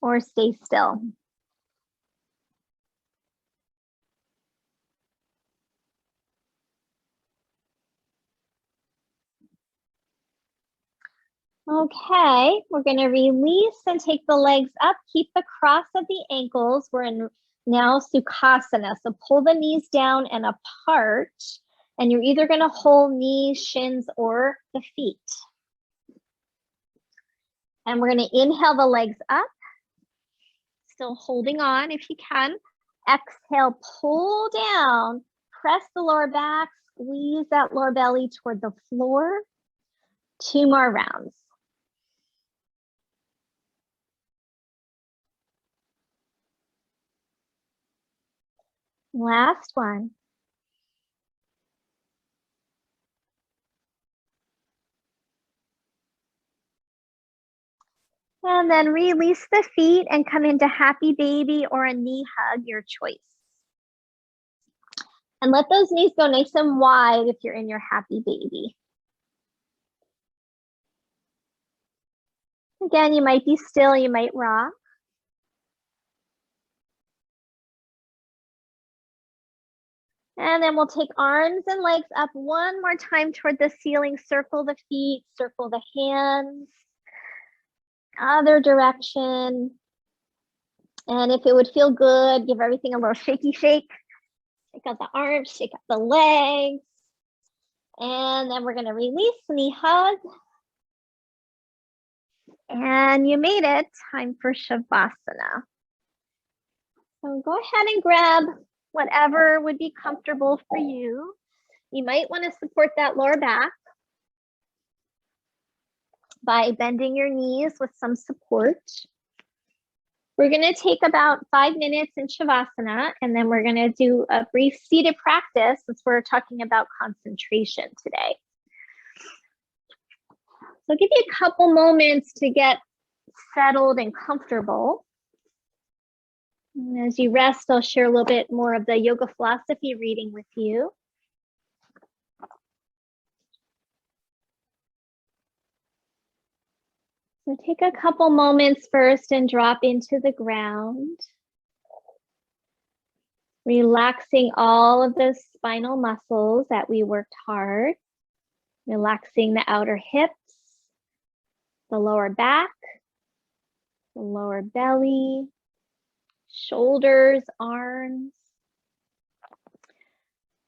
Speaker 1: or stay still. Okay, we're going to release and take the legs up. Keep the cross of the ankles. We're in now Sukhasana. So pull the knees down and apart. And you're either going to hold knees, shins, or the feet. And we're going to inhale the legs up. Still holding on if you can. Exhale, pull down. Press the lower back. Squeeze that lower belly toward the floor. 2 more rounds. Last one. And then release the feet and come into happy baby or a knee hug, your choice. And let those knees go nice and wide if you're in your happy baby. Again, you might be still, you might rock. And then we'll take arms and legs up 1 more time toward the ceiling. Circle the feet, circle the hands. Other direction. And if it would feel good, give everything a little shaky shake. Shake out the arms, shake out the legs. And then we're going to release, knee hug. And you made it. Time for Shavasana. So go ahead and grab whatever would be comfortable for you. You might want to support that lower back by bending your knees with some support. We're going to take about 5 minutes in Shavasana, and then we're going to do a brief seated practice since we're talking about concentration today. So I'll give you a couple moments to get settled and comfortable. And as you rest, I'll share a little bit more of the yoga philosophy reading with you. So take a couple moments first and drop into the ground. Relaxing all of those spinal muscles that we worked hard. Relaxing the outer hips, the lower back, the lower belly, shoulders, arms.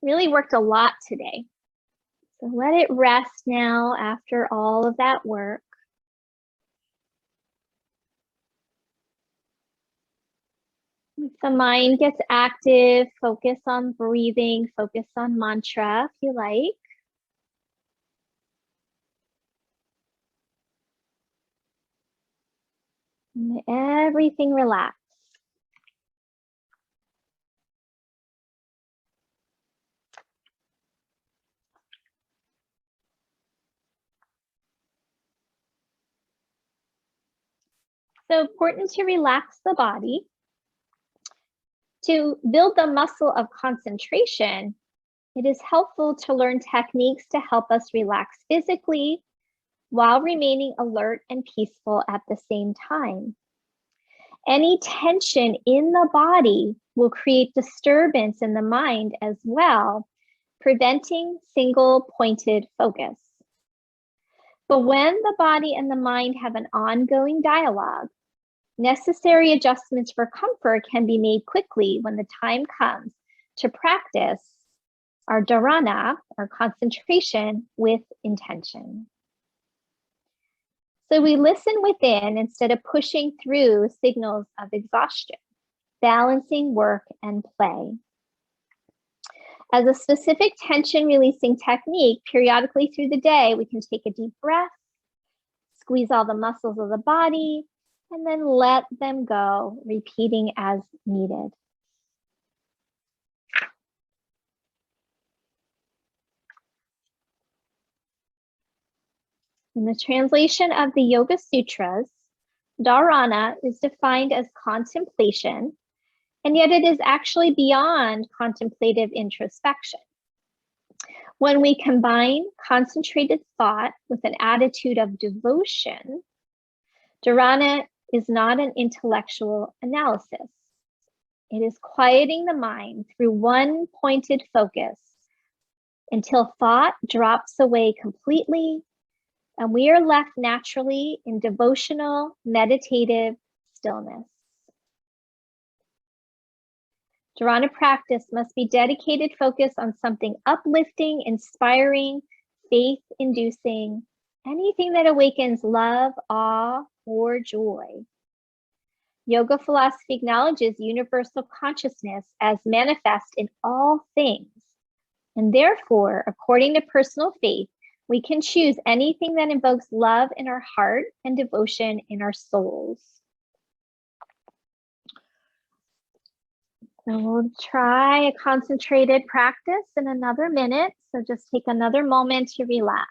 Speaker 1: Really worked a lot today. So let it rest now after all of that work. If the mind gets active, focus on breathing, focus on mantra if you like. And everything relax. So important to relax the body. To build the muscle of concentration, it is helpful to learn techniques to help us relax physically while remaining alert and peaceful at the same time. Any tension in the body will create disturbance in the mind as well, preventing single-pointed focus. But when the body and the mind have an ongoing dialogue, necessary adjustments for comfort can be made quickly when the time comes to practice our dharana, or concentration, with intention. So we listen within instead of pushing through signals of exhaustion, balancing work and play. As a specific tension releasing technique, periodically through the day, we can take a deep breath, squeeze all the muscles of the body, and then let them go, repeating as needed. In the translation of the Yoga Sutras, Dharana is defined as contemplation, and yet it is actually beyond contemplative introspection. When we combine concentrated thought with an attitude of devotion, Dharana is not an intellectual analysis. It is quieting the mind through one pointed focus until thought drops away completely and we are left naturally in devotional, meditative stillness. Dharana practice must be dedicated focus on something uplifting, inspiring, faith-inducing, anything that awakens love, awe, or joy. Yoga philosophy acknowledges universal consciousness as manifest in all things. And therefore, according to personal faith, we can choose anything that invokes love in our heart and devotion in our souls. So we'll try a concentrated practice in another minute. So just take another moment to relax.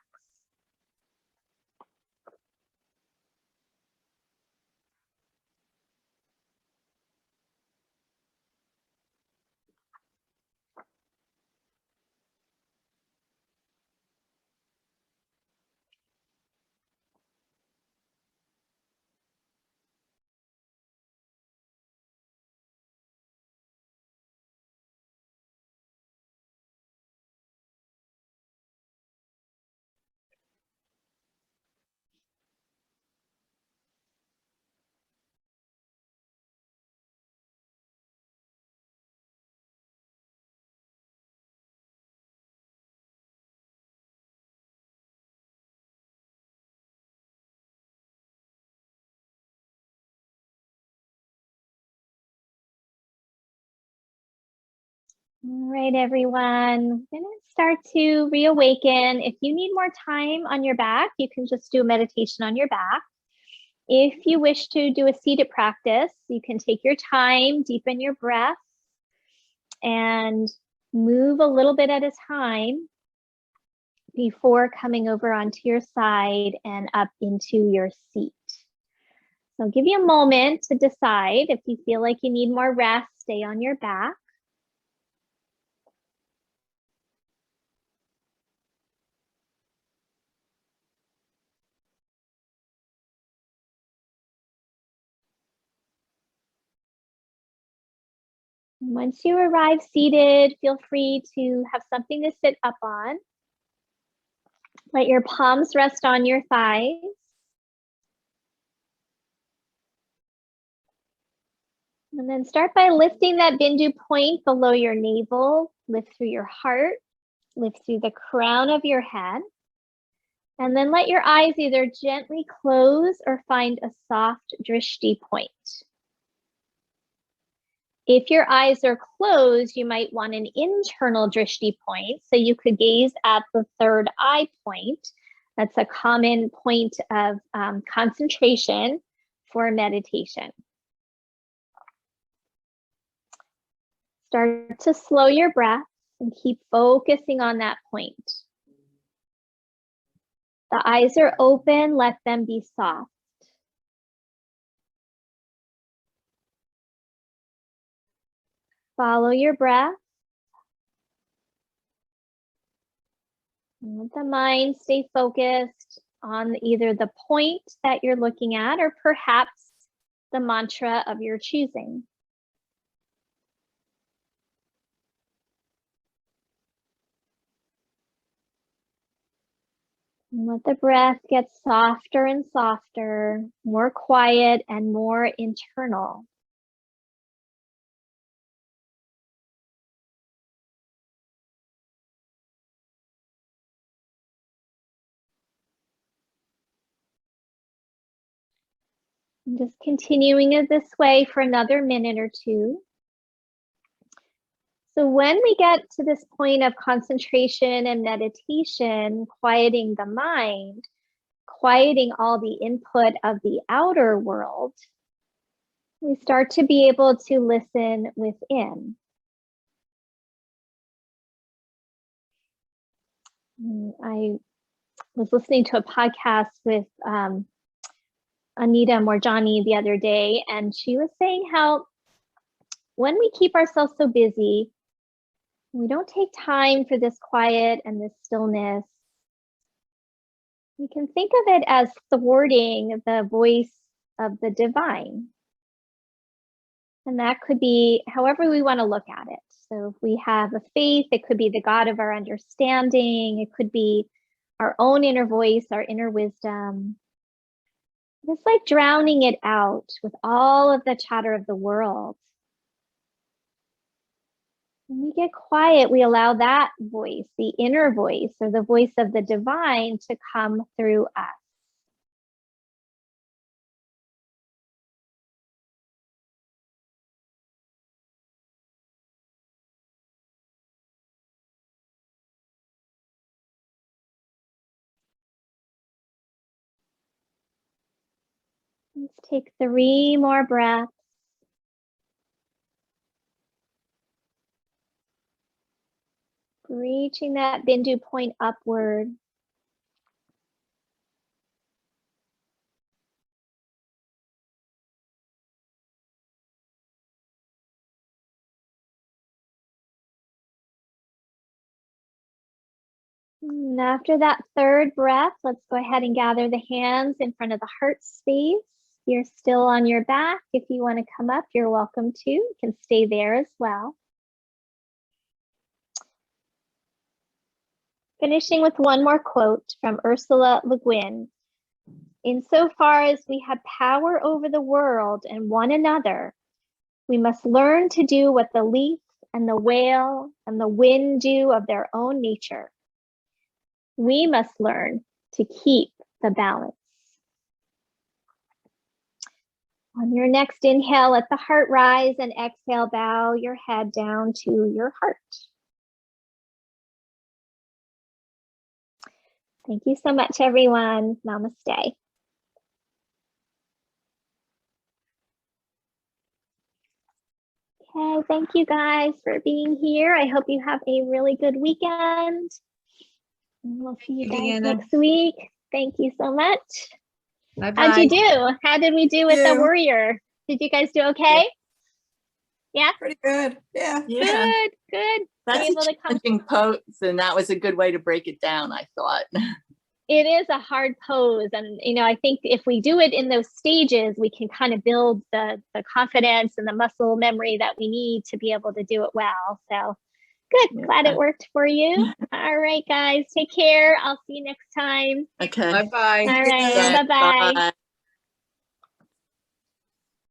Speaker 1: All right, everyone, we're gonna start to reawaken. If you need more time on your back, you can just do a meditation on your back. If you wish to do a seated practice, you can take your time, deepen your breath, and move a little bit at a time before coming over onto your side and up into your seat. So I'll give you a moment to decide. If you feel like you need more rest, stay on your back. Once you arrive seated, feel free to have something to sit up on. Let your palms rest on your thighs. And then start by lifting that Bindu point below your navel. Lift through your heart, lift through the crown of your head. And then let your eyes either gently close or find a soft drishti point. If your eyes are closed, you might want an internal drishti point. So you could gaze at the third eye point. That's a common point of concentration for meditation. Start to slow your breath and keep focusing on that point. The eyes are open, let them be soft. Follow your breath. And let the mind stay focused on either the point that you're looking at or perhaps the mantra of your choosing. And let the breath get softer and softer, more quiet and more internal. And just continuing it this way for another minute or two. So when we get to this point of concentration and meditation, quieting the mind, quieting all the input of the outer world, we start to be able to listen within. I was listening to a podcast with Anita Morjani the other day, and she was saying how when we keep ourselves so busy, we don't take time for this quiet and this stillness. We can think of it as thwarting the voice of the divine. And that could be however we want to look at it. So if we have a faith, it could be the God of our understanding. It could be our own inner voice, our inner wisdom. It's like drowning it out with all of the chatter of the world. When we get quiet, we allow that voice, the inner voice or the voice of the divine, to come through us. Let's take 3 more breaths. Reaching that Bindu point upward. And after that third breath, let's go ahead and gather the hands in front of the heart space. You're still on your back. If you want to come up, you're welcome to. You can stay there as well. Finishing with one more quote from Ursula Le Guin. Insofar as we have power over the world and one another, we must learn to do what the leaf and the whale and the wind do of their own nature. We must learn to keep the balance. On your next inhale, let the heart rise, and exhale, bow your head down to your heart. Thank you so much, everyone. Namaste. Okay, thank you guys for being here. I hope you have a really good weekend. And we'll see you guys next week. Thank you so much.
Speaker 2: Bye-bye.
Speaker 1: How'd you do? How did we do with the warrior? Did you guys do okay? Yeah?
Speaker 3: Pretty good. Yeah.
Speaker 1: Good, good.
Speaker 4: That's a challenging pose, and that was a good way to break it down, I thought.
Speaker 1: It is a hard pose. And, you know, I think if we do it in those stages, we can kind of build the confidence and the muscle memory that we need to be able to do it well. So good. Yeah. Glad it worked for you. All right, guys. Take care. I'll see you next time.
Speaker 4: Okay.
Speaker 2: Bye-bye.
Speaker 1: All right. Bye-bye.